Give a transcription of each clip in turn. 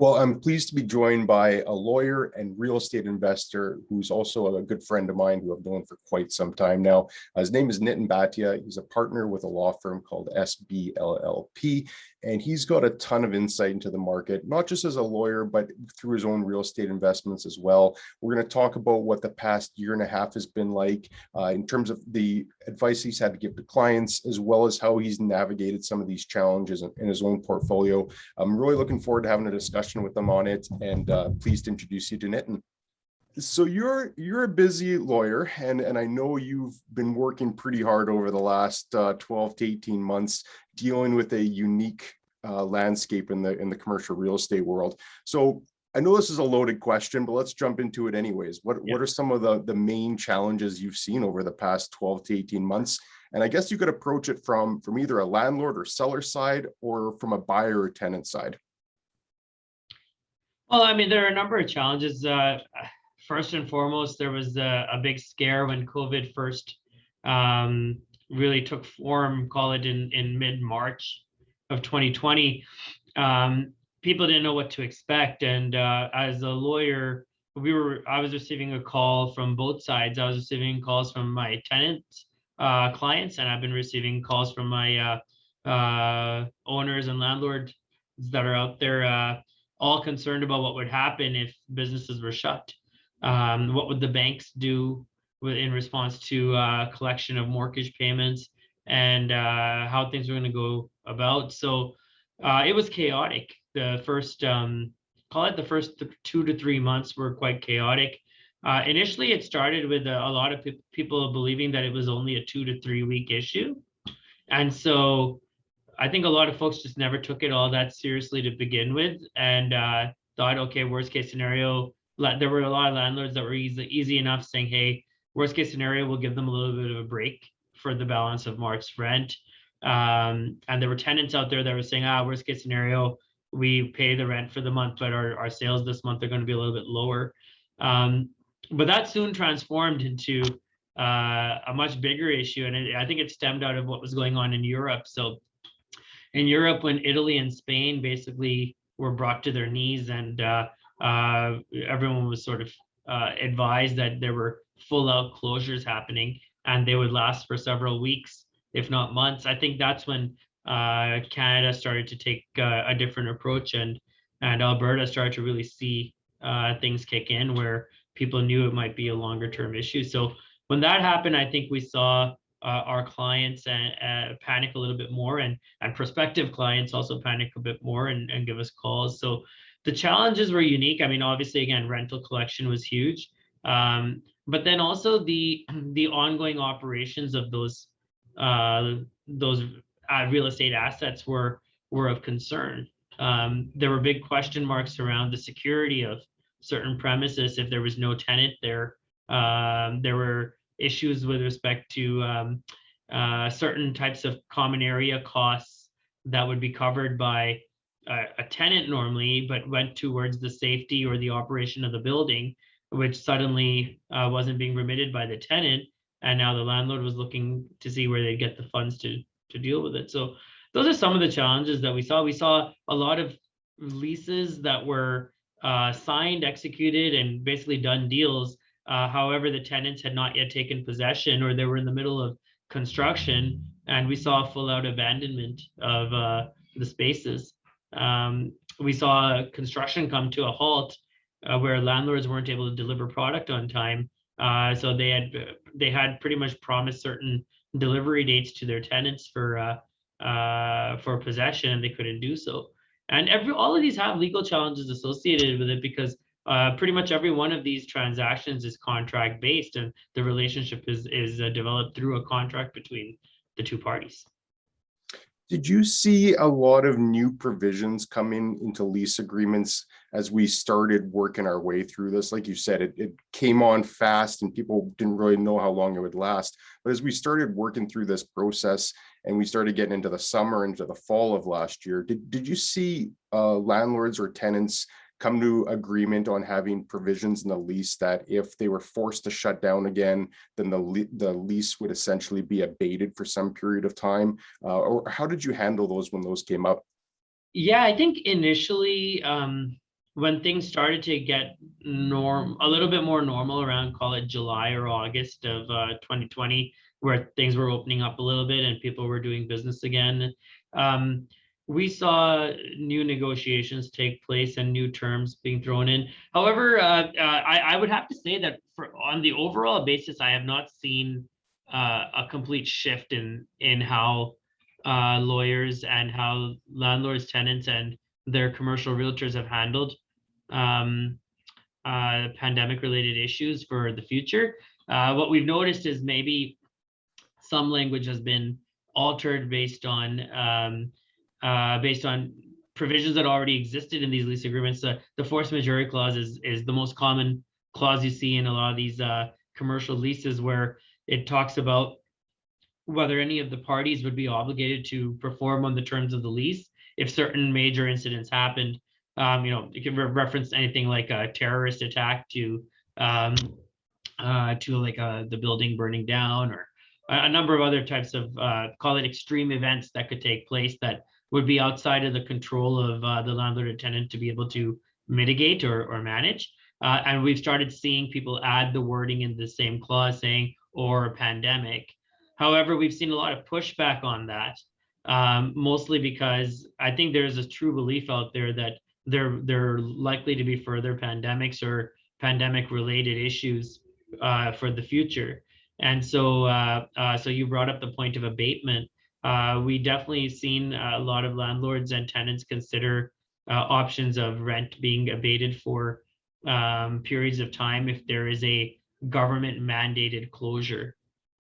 Well, I'm pleased to be joined by a lawyer and real estate investor who's also a good friend of mine who I've known for quite some time now. His name is Nitin Bhatia. He's a partner with a law firm called SBLLP, and he's got a ton of insight into the market, not just as a lawyer, but through his own real estate investments as well. We're going to talk about what the past year and a half has been like in terms of the advice he's had to give to clients, as well as how he's navigated some of these challenges in his own portfolio. I'm really looking forward to having a discussion with them on it, and pleased to introduce you to Nitin. So you're a busy lawyer, and I know you've been working pretty hard over the last 12 to 18 months dealing with a unique landscape in the commercial real estate world. So I know this is a loaded question, but let's jump into it anyways. What are some of the main challenges you've seen over the past 12 to 18 months? And I guess you could approach it from either a landlord or seller side or from a buyer or tenant side. Well, I mean, there are a number of challenges. First and foremost, there was a big scare when COVID first really took form, call it in mid-March of 2020. People didn't know what to expect. And as a lawyer, I was receiving a call from both sides. I was receiving calls from my tenants, clients, and I've been receiving calls from my owners and landlords that are out there, all concerned about what would happen if businesses were shut. What would the banks do in response to collection of mortgage payments, and how things were going to go about. So it was chaotic. The first, call it the first 2 to 3 months were quite chaotic. Initially, it started with a lot of people believing that it was only a 2 to 3 week issue. And so I think a lot of folks just never took it all that seriously to begin with, and thought, okay, worst case scenario. There were a lot of landlords that were easy enough saying, hey, worst case scenario, we'll give them a little bit of a break for the balance of March's rent. And there were tenants out there that were saying, worst case scenario, we pay the rent for the month, but our sales this month are going to be a little bit lower. But that soon transformed into a much bigger issue. And I think it stemmed out of what was going on in Europe. So in Europe, when Italy and Spain basically were brought to their knees, and everyone was sort of advised that there were full-out closures happening, and they would last for several weeks, if not months. I think that's when Canada started to take a different approach, and Alberta started to really see things kick in, where people knew it might be a longer-term issue. So when that happened, I think we saw our clients panic a little bit more, and prospective clients also panic a bit more and give us calls. So the challenges were unique. I mean, obviously, again, rental collection was huge, but then also the ongoing operations of those real estate assets were of concern. There were big question marks around the security of certain premises if there was no tenant there. There were issues with respect to certain types of common area costs that would be covered by a tenant normally, but went towards the safety or the operation of the building, which suddenly wasn't being remitted by the tenant. And now the landlord was looking to see where they'd get the funds to deal with it. So those are some of the challenges that we saw. We saw a lot of leases that were signed, executed, and basically done deals. However, the tenants had not yet taken possession, or they were in the middle of construction, and we saw full out abandonment of the spaces. We saw construction come to a halt, where landlords weren't able to deliver product on time. So they had pretty much promised certain delivery dates to their tenants for possession, and they couldn't do so. And all of these have legal challenges associated with it, because pretty much every one of these transactions is contract based, and the relationship is developed through a contract between the two parties. Did you see a lot of new provisions coming into lease agreements as we started working our way through this? Like you said, it came on fast and people didn't really know how long it would last. But as we started working through this process and we started getting into the summer, into the fall of last year, did you see landlords or tenants come to agreement on having provisions in the lease that if they were forced to shut down again, then the lease would essentially be abated for some period of time? Or how did you handle those when those came up? Yeah, I think initially when things started to get a little bit more normal around, call it July or August of 2020, where things were opening up a little bit and people were doing business again, um, we saw new negotiations take place and new terms being thrown in. However, I would have to say that on the overall basis, I have not seen a complete shift in how lawyers and how landlords, tenants, and their commercial realtors have handled um, pandemic related issues for the future. What we've noticed is maybe some language has been altered based on provisions that already existed in these lease agreements. The force majeure clause is the most common clause you see in a lot of these commercial leases, where it talks about whether any of the parties would be obligated to perform on the terms of the lease if certain major incidents happened. You can reference anything like a terrorist attack um, to like the building burning down, or a number of other types of call it extreme events that could take place that would be outside of the control of the landlord or tenant to be able to mitigate or manage. And we've started seeing people add the wording in the same clause saying, or a pandemic. However, we've seen a lot of pushback on that, mostly because I think there's a true belief out there that there are likely to be further pandemics or pandemic related issues for the future. And so you brought up the point of abatement. We definitely seen a lot of landlords and tenants consider options of rent being abated for periods of time if there is a government mandated closure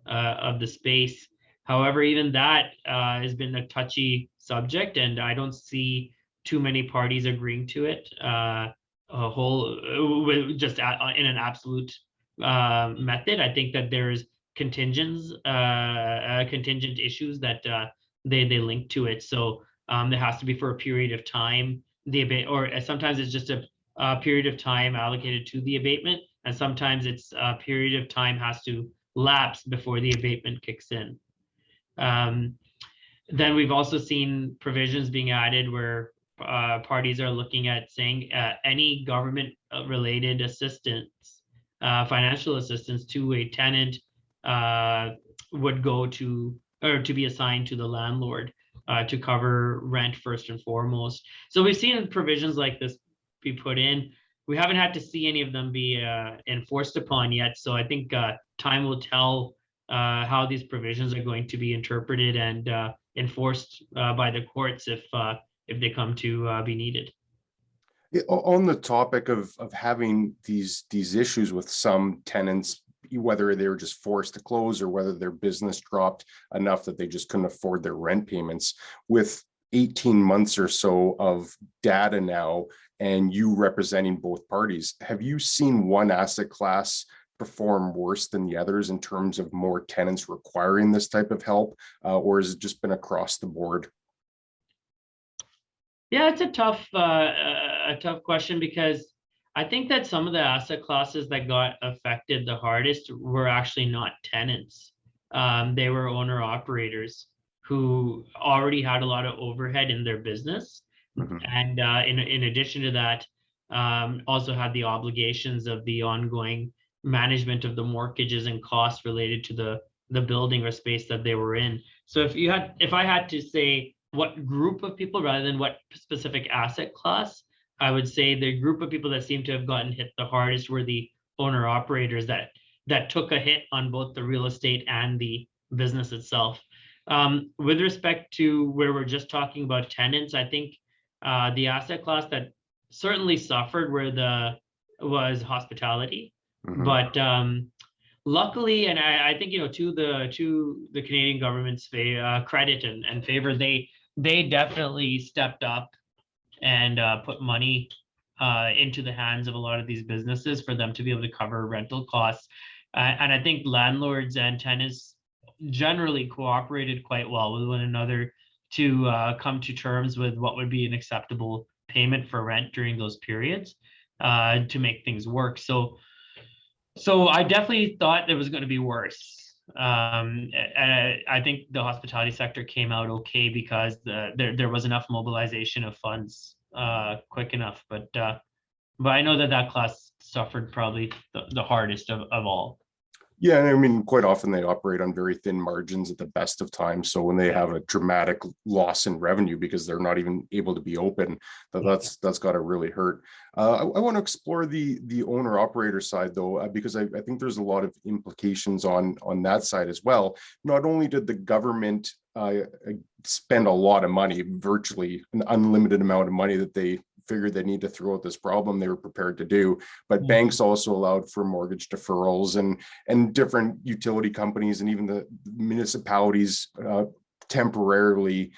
of the space. However, even that has been a touchy subject, and I don't see too many parties agreeing to it. A whole just in an absolute method. I think that there's contingent issues that they link to it. So there has to be for a period of time the abate, or sometimes it's just a period of time allocated to the abatement, and sometimes it's a period of time has to lapse before the abatement kicks in. Um, then we've also seen provisions being added where parties are looking at saying any government related assistance, financial assistance to a tenant would go to, or to be assigned to the landlord to cover rent first and foremost. So we've seen provisions like this be put in. We haven't had to see any of them be enforced upon yet. So I think time will tell how these provisions are going to be interpreted and enforced by the courts if they come to be needed. On the topic of having these issues with some tenants, whether they were just forced to close or whether their business dropped enough that they just couldn't afford their rent payments, with 18 months or so of data now and you representing both parties, have you seen one asset class perform worse than the others in terms of more tenants requiring this type of help, or has it just been across the board? Yeah, it's a tough question, because I think that some of the asset classes that got affected the hardest were actually not tenants. They were owner operators who already had a lot of overhead in their business. Mhm. And in addition to that, also had the obligations of the ongoing management of the mortgages and costs related to the building or space that they were in. So if I had to say what group of people rather than what specific asset class, I would say the group of people that seem to have gotten hit the hardest were the owner operators that took a hit on both the real estate and the business itself. With respect to where we're just talking about tenants, I think the asset class that certainly suffered was hospitality. Mhm. But luckily, and I think to the Canadian government's credit and favor, they definitely stepped up and put money into the hands of a lot of these businesses for them to be able to cover rental costs. And I think landlords and tenants generally cooperated quite well with one another to come to terms with what would be an acceptable payment for rent during those periods to make things work. So I definitely thought it was going to be worse. And I think the hospitality sector came out okay because there was enough mobilization of funds quick enough. But But I know that that class suffered probably the hardest of all. Yeah, and I mean, quite often they operate on very thin margins at the best of times. So when they have a dramatic loss in revenue because they're not even able to be open, that's got to really hurt. I want to explore the owner operator side though, because I think there's a lot of implications on that side as well. Not only did the government spend a lot of money, virtually an unlimited amount of money that they figured they need to throw at this problem, they were prepared to do, but banks also allowed for mortgage deferrals, and different utility companies and even the municipalities temporarily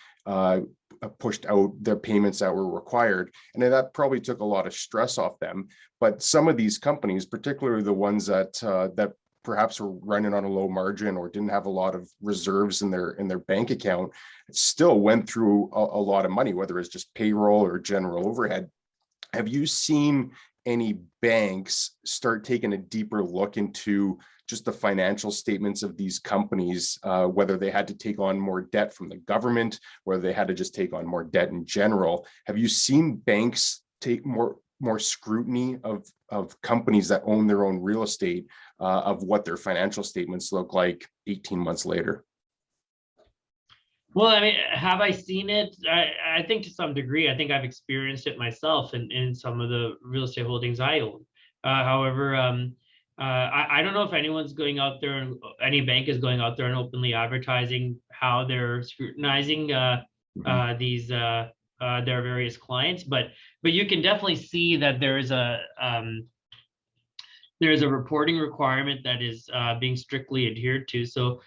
pushed out their payments that were required. And that probably took a lot of stress off them. But some of these companies, particularly the ones that perhaps were running on a low margin or didn't have a lot of reserves in their bank account, still went through a lot of money, whether it's just payroll or general overhead. Have you seen any banks start taking a deeper look into just the financial statements of these companies, whether they had to take on more debt from the government, whether they had to just take on more debt in general? Have you seen banks take more scrutiny of companies that own their own real estate, of what their financial statements look like 18 months later? Well, I mean, have I seen it? I think to some degree. I think I've experienced it myself in some of the real estate holdings I own. However, I don't know if anyone's going out there, and any bank is going out there and openly advertising how they're scrutinizing these their various clients. But you can definitely see that there's a reporting requirement that is being strictly adhered to. So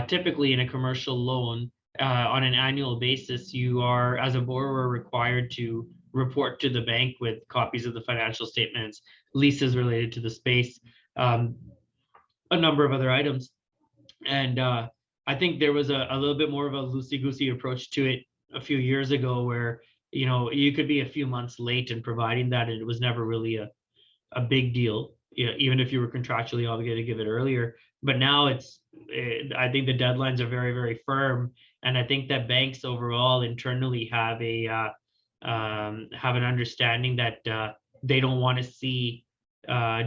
typically in a commercial loan, on an annual basis, you are, as a borrower, required to report to the bank with copies of the financial statements, leases related to the space, a number of other items. And I think there was a little bit more of a loosey-goosey approach to it a few years ago, where you could be a few months late in providing that, and it was never really a big deal, even if you were contractually obligated to give it earlier. But now I think the deadlines are very, very firm, and I think that banks overall internally have an understanding that they don't want to see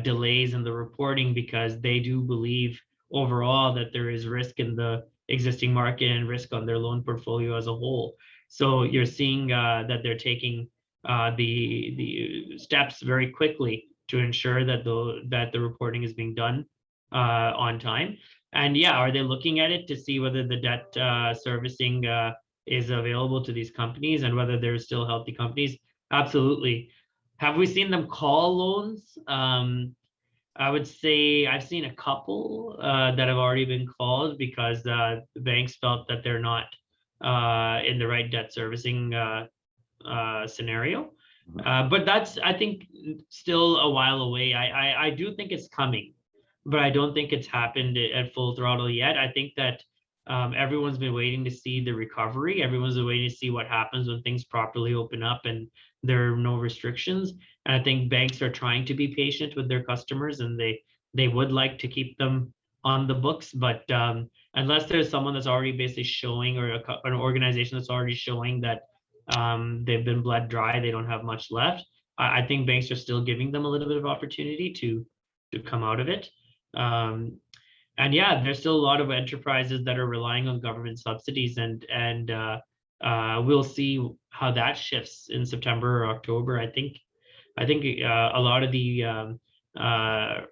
delays in the reporting, because they do believe overall that there is risk in the existing market and risk on their loan portfolio as a whole. So you're seeing that they're taking the steps very quickly to ensure that the reporting is being done on time. And yeah, are they looking at it to see whether the debt servicing is available to these companies and whether they're still healthy companies? Absolutely. Have we seen them call loans? I would say I've seen a couple that have already been called because the banks felt that they're not in the right debt servicing scenario. But that's, I think, still a while away. I do think it's coming, but I don't think it's happened at full throttle yet. I think that everyone's been waiting to see the recovery. Everyone's been waiting to see what happens when things properly open up and there are no restrictions. And I think banks are trying to be patient with their customers, and they would like to keep them on the books. But unless there's someone that's already basically showing, or an organization that's already showing that they've been bled dry, they don't have much left, I think banks are still giving them a little bit of opportunity to come out of it. And yeah, there's still a lot of enterprises that are relying on government subsidies, and we'll see how that shifts in September or October. I think a lot of the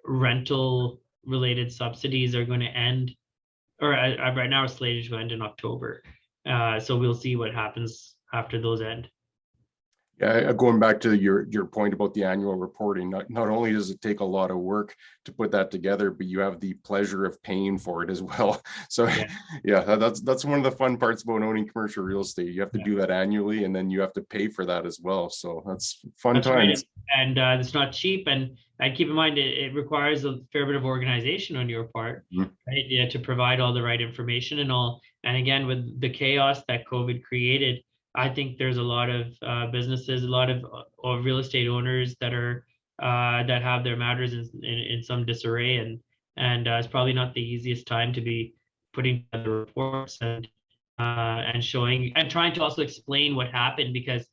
rental related subsidies are going to end, or right now are slated to end in October. So we'll see what happens after those end. Yeah, going back to your point about the annual reporting, not only does it take a lot of work to put that together, but you have the pleasure of paying for it as well. So yeah, that's one of the fun parts about owning commercial real estate. You have to do that annually, and then you have to pay for that as well. So that's fun times. Right. And it's not cheap. And keep in mind, it requires a fair bit of organization on your part, right? Yeah, to provide all the right information and all. And again, with the chaos that COVID created, I think there's a lot of businesses, a lot of real estate owners that are that have their matters in some disarray, and it's probably not the easiest time to be putting together reports and showing and trying to also explain what happened, because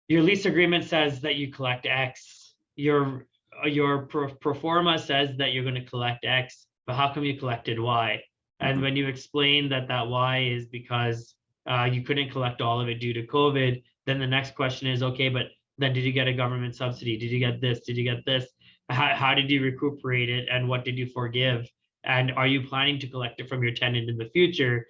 your lease agreement says that you collect X. Your pro forma says that you're going to collect X, but how come you collected Y? And when you explain that that Y is because you couldn't collect all of it due to COVID, then the next question is, okay, but then did you get a government subsidy? Did you get this? Did you get this? How did you recuperate it? And what did you forgive? And are you planning to collect it from your tenant in the future?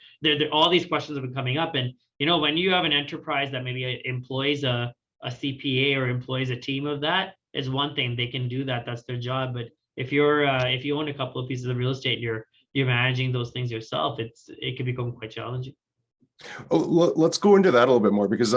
All these questions have been coming up. And, when you have an enterprise that maybe employs a CPA or employs a team of that, is one thing. They can do that. That's their job. But if you own a couple of pieces of real estate, you're managing those things yourself, it can become quite challenging. Oh, let's go into that a little bit more, because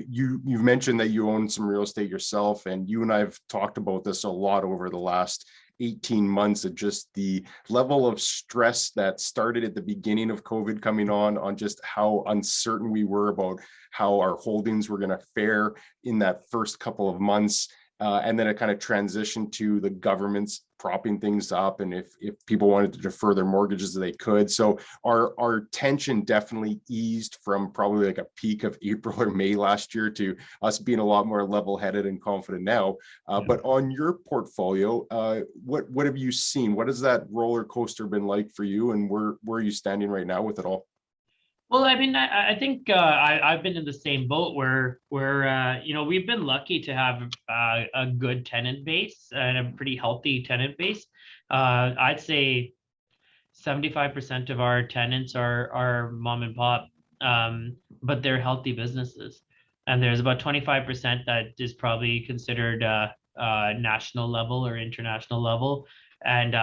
you've mentioned that you own some real estate yourself, and you and I have talked about this a lot over the last 18 months of just the level of stress that started at the beginning of COVID coming on just how uncertain we were about how our holdings were going to fare in that first couple of months. And then it kind of transitioned to the government's propping things up, and if people wanted to defer their mortgages, they could. So our tension definitely eased from probably like a peak of April or May last year to us being a lot more level-headed and confident now. But on your portfolio, what have you seen? What has that roller coaster been like for you, and where are you standing right now with it all? Well, I mean, I think I've been in the same boat where we've been lucky to have a good tenant base and a pretty healthy tenant base. I'd say 75% of our tenants are mom and pop, but they're healthy businesses, and there's about 25% that is probably considered national level or international level, and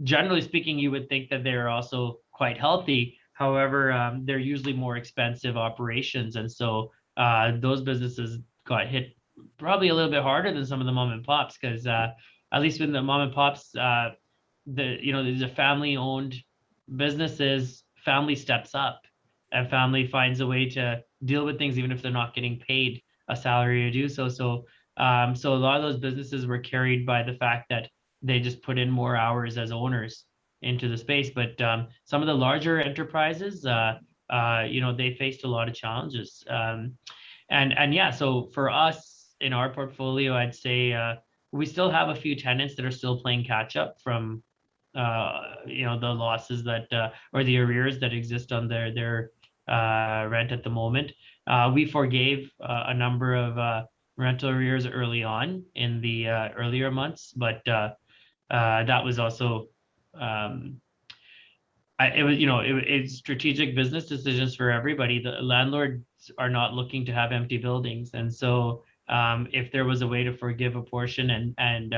generally speaking, you would think that they're also quite healthy. However, they're usually more expensive operations, and so those businesses got hit probably a little bit harder than some of the mom and pops, because at least with the mom and pops, these are family-owned businesses. Family steps up, and family finds a way to deal with things even if they're not getting paid a salary to do so. So a lot of those businesses were carried by the fact that they just put in more hours as owners into the space. But some of the larger enterprises, they faced a lot of challenges. And yeah, so for us in our portfolio, I'd say we still have a few tenants that are still playing catch up from the losses that or the arrears that exist on their rent at the moment. We forgave a number of rental arrears early on in the earlier months, but that was also it's strategic business decisions for everybody. The landlords are not looking to have empty buildings, and so if there was a way to forgive a portion and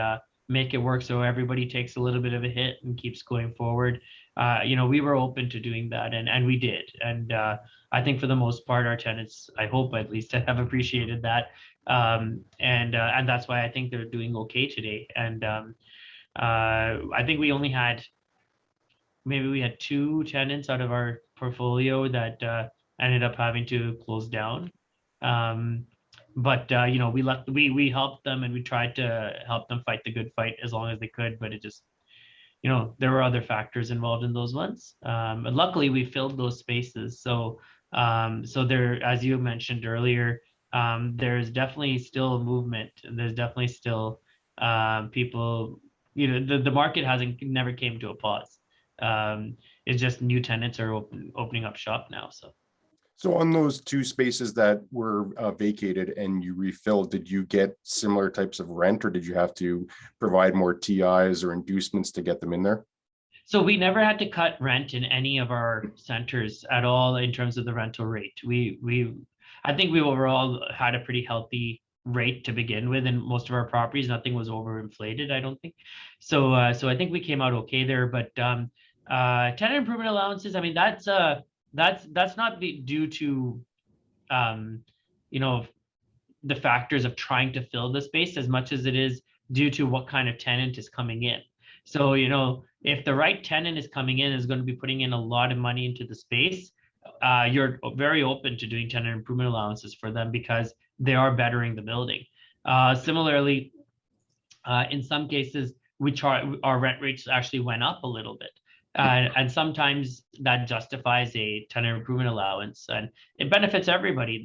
make it work so everybody takes a little bit of a hit and keeps going forward, we were open to doing that, and we did. And I think for the most part, our tenants, I hope at least, have appreciated that, and that's why I think they're doing okay today. And I think we had 2 tenants out of our portfolio that ended up having to close down. But we helped them, and we tried to help them fight the good fight as long as they could. But it just, there were other factors involved in those ones. And luckily, we filled those spaces. So there, as you mentioned earlier, there's definitely still movement, and there's definitely still people. The market never came to a pause. It's just new tenants are opening up shop now. So on those 2 spaces that were vacated and you refilled, did you get similar types of rent, or did you have to provide more TIs or inducements to get them in there? So we never had to cut rent in any of our centers at all in terms of the rental rate. I think we overall had a pretty healthy rate to begin with in most of our properties. Nothing was overinflated, I don't think. So I think we came out okay there. But tenant improvement allowances, I mean, that's not due to the factors of trying to fill the space as much as it is due to what kind of tenant is coming in. So if the right tenant is coming in, is going to be putting in a lot of money into the space, you're very open to doing tenant improvement allowances for them because they are bettering the building. Similarly, in some cases, our rent rates actually went up a little bit. And sometimes that justifies a tenant improvement allowance, and it benefits everybody.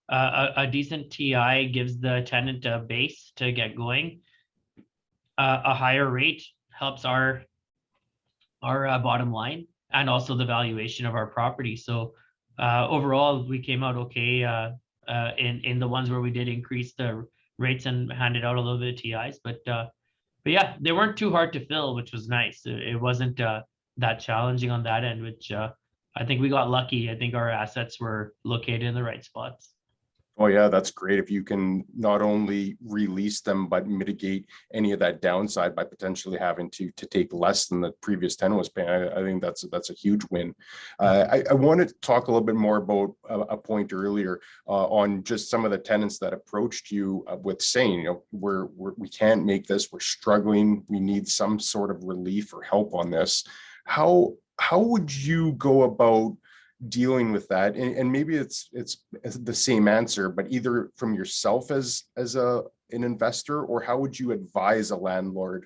a decent TI gives the tenant a base to get going. A higher rate helps our bottom line and also the valuation of our property. So overall, we came out okay in the ones where we did increase the rates and handed out a little bit of TIs. But yeah, they weren't too hard to fill, which was nice. It wasn't that challenging on that end, which I think we got lucky. I think our assets were located in the right spots. Oh yeah, that's great. If you can not only release them, but mitigate any of that downside by potentially having to take less than the previous tenant was paying, I think that's a huge win. I wanted to talk a little bit more about a point earlier on just some of the tenants that approached you with saying, we can't make this, we're struggling, we need some sort of relief or help on this. How would you go about dealing with that? And maybe it's the same answer, but either from yourself as an investor, or how would you advise a landlord,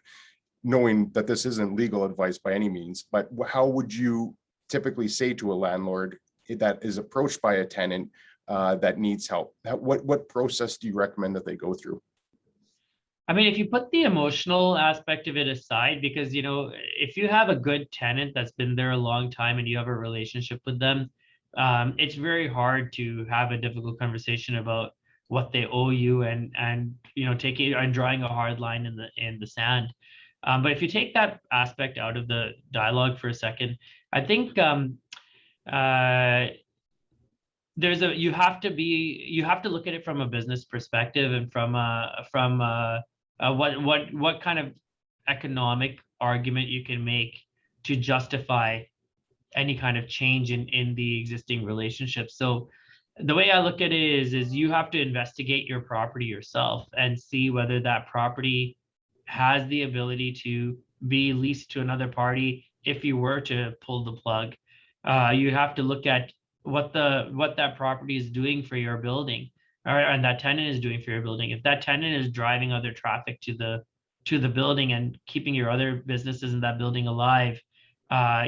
knowing that this isn't legal advice by any means, but how would you typically say to a landlord that is approached by a tenant that needs help? What process do you recommend that they go through? I mean, if you put the emotional aspect of it aside, because, if you have a good tenant that's been there a long time and you have a relationship with them, it's very hard to have a difficult conversation about what they owe you and taking and drawing a hard line in the sand. But if you take that aspect out of the dialogue for a second, I think you have to look at it from a business perspective and from what kind of economic argument you can make to justify any kind of change in the existing relationship. So the way I look at it is you have to investigate your property yourself and see whether that property has the ability to be leased to another party if you were to pull the plug. You have to look at what that property is doing for your building, and that tenant is doing for your building. If that tenant is driving other traffic to the building and keeping your other businesses in that building alive,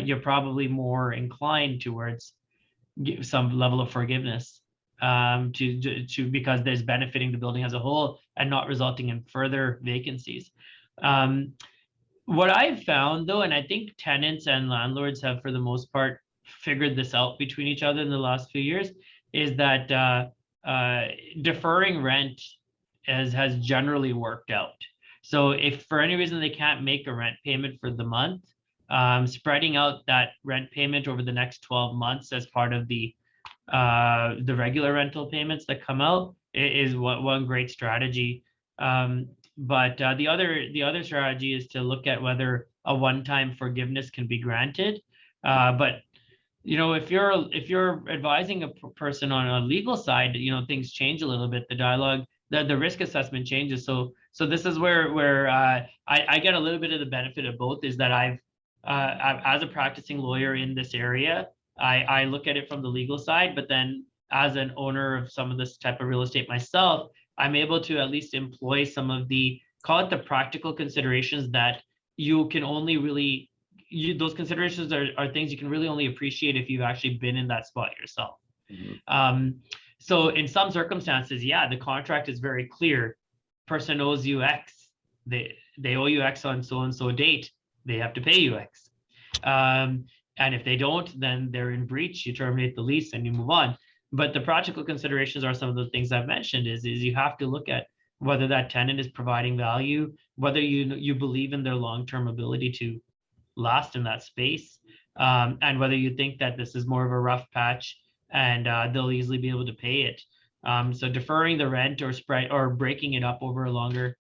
you're probably more inclined towards some level of forgiveness because there's benefiting the building as a whole and not resulting in further vacancies. What I've found though, and I think tenants and landlords have for the most part figured this out between each other in the last few years, is that deferring rent has generally worked out. So if for any reason they can't make a rent payment for the month, spreading out that rent payment over the next 12 months as part of the regular rental payments that come out is one great strategy. But the other strategy is to look at whether a one-time forgiveness can be granted. But if you're advising a person on a legal side, things change a little bit. The dialogue, the risk assessment changes. So this is where I get a little bit of the benefit of both. Is that I've as a practicing lawyer in this area, I look at it from the legal side, but then as an owner of some of this type of real estate myself, I'm able to at least employ some of the, call it the practical considerations that you can only really, those considerations are things you can really only appreciate if you've actually been in that spot yourself. Mm-hmm. So in some circumstances, yeah, the contract is very clear. Person owes you X. They owe you X on so and so date. They have to pay you X. And if they don't, then they're in breach. You terminate the lease and you move on. But the practical considerations are some of the things I've mentioned. Is you have to look at whether that tenant is providing value, whether you believe in their long-term ability to last in that space, and whether you think that this is more of a rough patch and they'll easily be able to pay it. So deferring the rent or breaking it up over a longer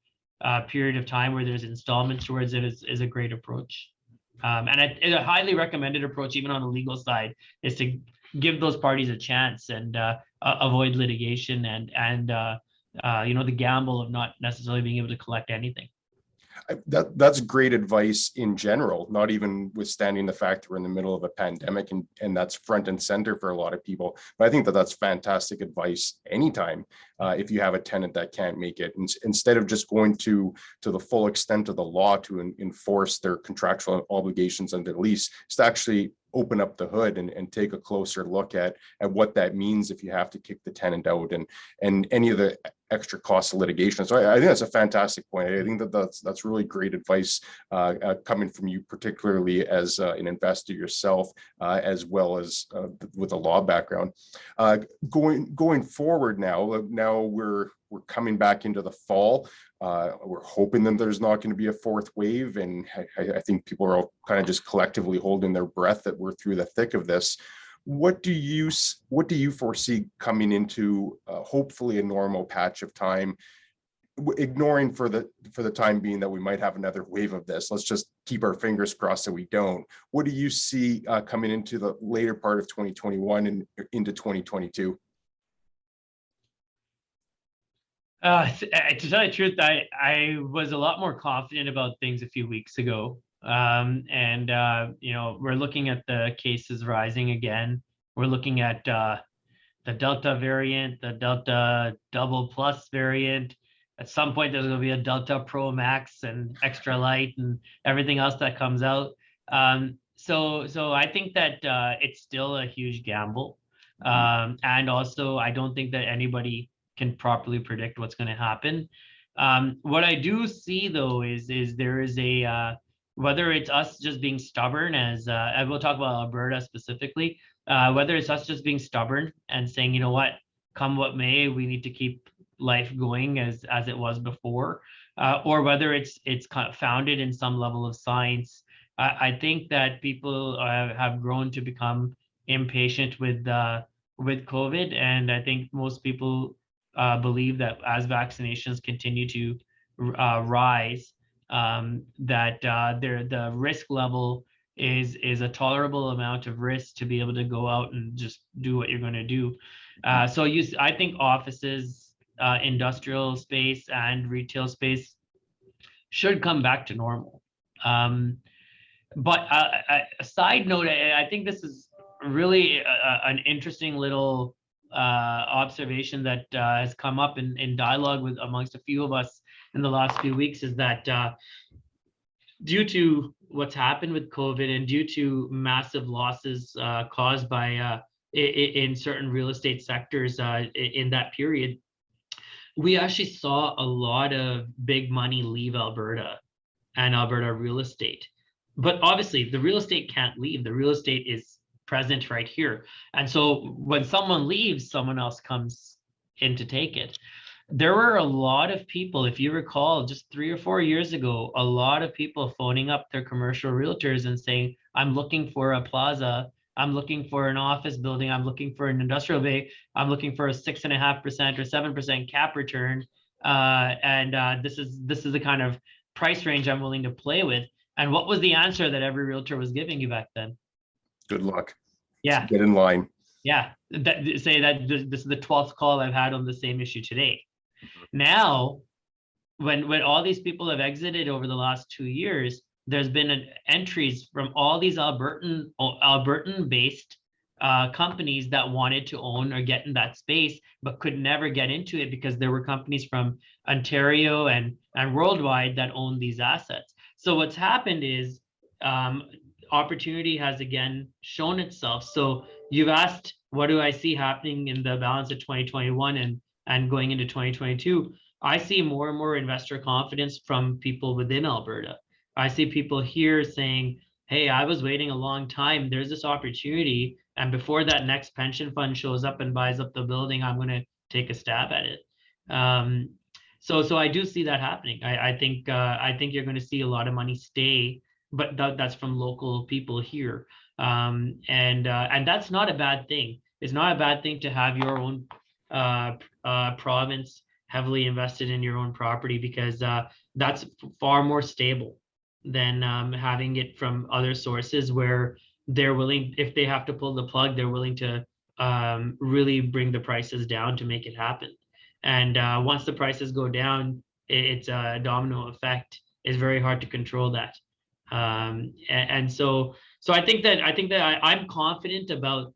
period of time where there's installments towards it is a great approach. And a highly recommended approach, even on the legal side, is to give those parties a chance and avoid litigation and the gamble of not necessarily being able to collect anything. That's great advice in general, not even withstanding the fact that we're in the middle of a pandemic and that's front and center for a lot of people. But I think that that's fantastic advice anytime if you have a tenant that can't make it. And instead of just going to the full extent of the law to enforce their contractual obligations under the lease, it's to actually open up the hood and take a closer look at what that means if you have to kick the tenant out and any of the extra costs of litigation. So I think that's a fantastic point. I think that's really great advice coming from you, particularly as an investor yourself, as well as with a law background. Going forward now we're coming back into the fall. We're hoping that there's not going to be a fourth wave, and I think people are all kind of just collectively holding their breath that we're through the thick of this. What do you foresee coming into hopefully a normal patch of time, ignoring for the time being that we might have another wave of this? Let's just keep our fingers crossed that we don't. What do you see coming into the later part of 2021 and into 2022? To tell you the truth, I was a lot more confident about things a few weeks ago. We're looking at the cases rising again. We're looking at the Delta variant, the Delta double plus variant. At some point, there's going to be a Delta Pro Max and extra light and everything else that comes out. So I think that it's still a huge gamble. And also, I don't think that anybody can properly predict what's going to happen. What I do see, though, is there is a whether it's us just being stubborn, as and we'll talk about Alberta specifically, whether it's us just being stubborn and saying, you know what, come what may, we need to keep life going as it was before, or whether it's kind of founded in some level of science. I think that people have grown to become impatient with COVID, and I think most people believe that as vaccinations continue to rise, that the risk level is a tolerable amount of risk to be able to go out and just do what you're going to do. I think offices, industrial space, and retail space should come back to normal. But a side note, I think this is really an interesting little observation that has come up in dialogue with amongst a few of us in the last few weeks, is that due to what's happened with COVID and due to massive losses caused by in certain real estate sectors in that period, we actually saw a lot of big money leave Alberta and Alberta real estate. But obviously, the real estate can't leave. The real estate is present right here. And so when someone leaves, someone else comes in to take it. There were a lot of people, if you recall, just 3 or 4 years ago, a lot of people phoning up their commercial realtors and saying, I'm looking for a plaza, I'm looking for an office building, I'm looking for an industrial bay, I'm looking for a 6.5% or 7% cap return. This is the kind of price range I'm willing to play with. And what was the answer that every realtor was giving you back then? Good luck. Yeah. Get in line. Yeah. Say that this is the 12th call I've had on the same issue today. Now, when all these people have exited over the last 2 years, there's been entries from all these Albertan-based companies that wanted to own or get in that space, but could never get into it because there were companies from Ontario and worldwide that owned these assets. So what's happened is opportunity has again shown itself. So you've asked, what do I see happening in the balance of 2021 and going into 2022? I see more and more investor confidence from people within Alberta. I see people here saying, hey, I was waiting a long time. There's this opportunity. And before that next pension fund shows up and buys up the building, I'm going to take a stab at it. So I do see that happening. I think you're going to see a lot of money stay, but that's from local people here. And that's not a bad thing. It's not a bad thing to have your own province heavily invested in your own property, because that's far more stable than having it from other sources where they're willing, if they have to pull the plug, they're willing to really bring the prices down to make it happen. And once the prices go down, it's a domino effect. It's very hard to control that. So I think that I'm confident about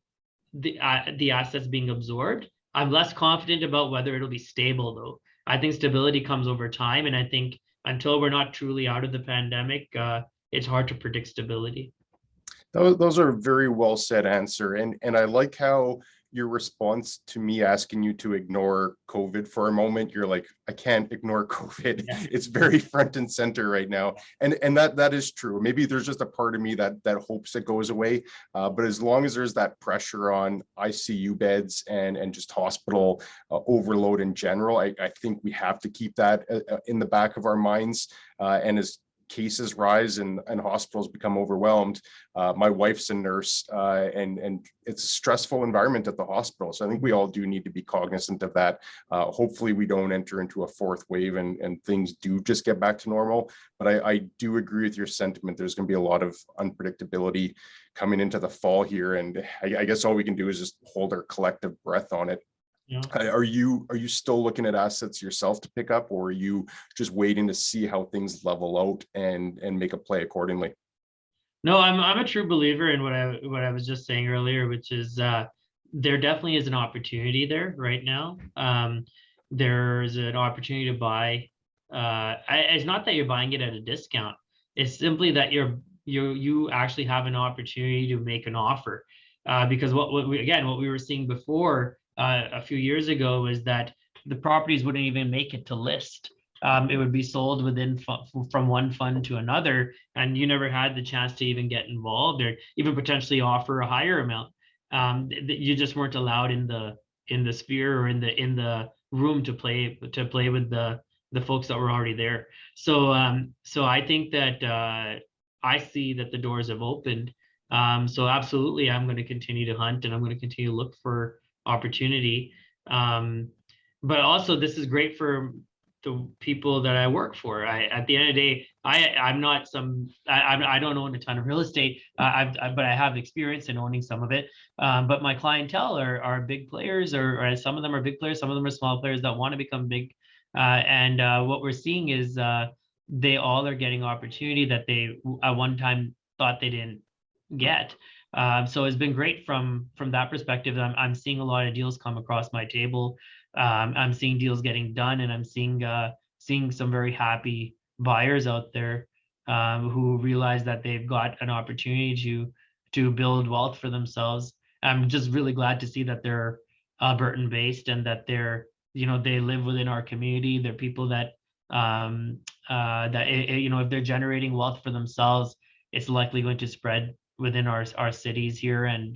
the assets being absorbed. I'm less confident about whether it'll be stable, though. I think stability comes over time, and I think until we're not truly out of the pandemic, it's hard to predict stability. Those are very well said answer. And I like how your response to me asking you to ignore COVID for a moment, you're like, I can't ignore COVID. Yeah. It's very front and center right now. And that is true. Maybe there's just a part of me that hopes it goes away. But as long as there's that pressure on ICU beds and just hospital overload in general, I think we have to keep that in the back of our minds. And as cases rise and hospitals become overwhelmed. My wife's a nurse, and it's a stressful environment at the hospital. So I think we all do need to be cognizant of that. Hopefully we don't enter into a fourth wave and things do just get back to normal. But I do agree with your sentiment. There's going to be a lot of unpredictability coming into the fall here. And I guess all we can do is just hold our collective breath on it. Yeah. Are you still looking at assets yourself to pick up, or are you just waiting to see how things level out and make a play accordingly? No, I'm a true believer in what I was just saying earlier, which is there definitely is an opportunity there right now. There's an opportunity to buy. It's not that you're buying it at a discount. It's simply that you actually have an opportunity to make an offer. Because what we were seeing before a few years ago was that the properties wouldn't even make it to list. It would be sold from one fund to another, and you never had the chance to even get involved or even potentially offer a higher amount. You just weren't allowed in the sphere or in the room to play with the folks that were already there. So I think that I see that the doors have opened. So absolutely, I'm going to continue to hunt and I'm going to continue to look for opportunity. But also, this is great for the people that I work for. At the end of the day, I'm not I don't own a ton of real estate, but I have experience in owning some of it. But my clientele are big players, or some of them are big players, some of them are small players that want to become big. And what we're seeing is they all are getting opportunity that they at one time thought they didn't get. So it's been great from that perspective. I'm seeing a lot of deals come across my table. I'm seeing deals getting done, and I'm seeing some very happy buyers out there who realize that they've got an opportunity to build wealth for themselves. I'm just really glad to see that they're Albertan based and that they live within our community. They're people that if they're generating wealth for themselves, it's likely going to spread within our cities here and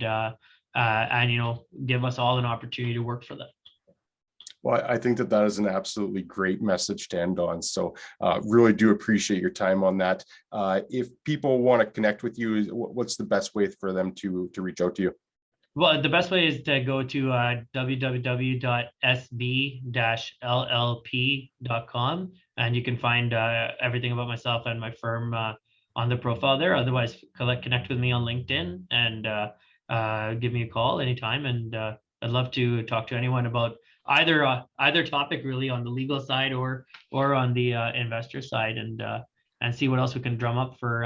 give us all an opportunity to work for them. Well, I think that is an absolutely great message to end on. So really do appreciate your time on that. If people want to connect with you, what's the best way for them to reach out to you? Well, the best way is to go to www.sb-llp.com, and you can find everything about myself and my firm on the profile there. Otherwise, connect with me on LinkedIn and give me a call anytime. And I'd love to talk to anyone about either topic, really, on the legal side or on the investor side, and see what else we can drum up for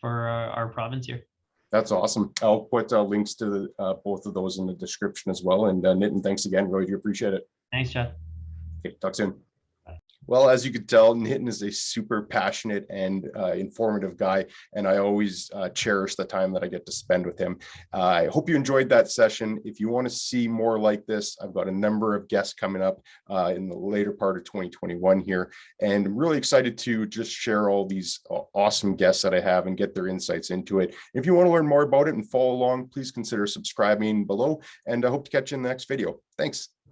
our province here. That's awesome. I'll put links to both of those in the description as well. And Nitin, thanks again. Really do appreciate it. Thanks, Chad. Okay, talk soon. Well, as you could tell, Nitin is a super passionate and informative guy, and I always cherish the time that I get to spend with him. I hope you enjoyed that session. If you want to see more like this, I've got a number of guests coming up in the later part of 2021 here, and I'm really excited to just share all these awesome guests that I have and get their insights into it. If you want to learn more about it and follow along, please consider subscribing below, and I hope to catch you in the next video. Thanks.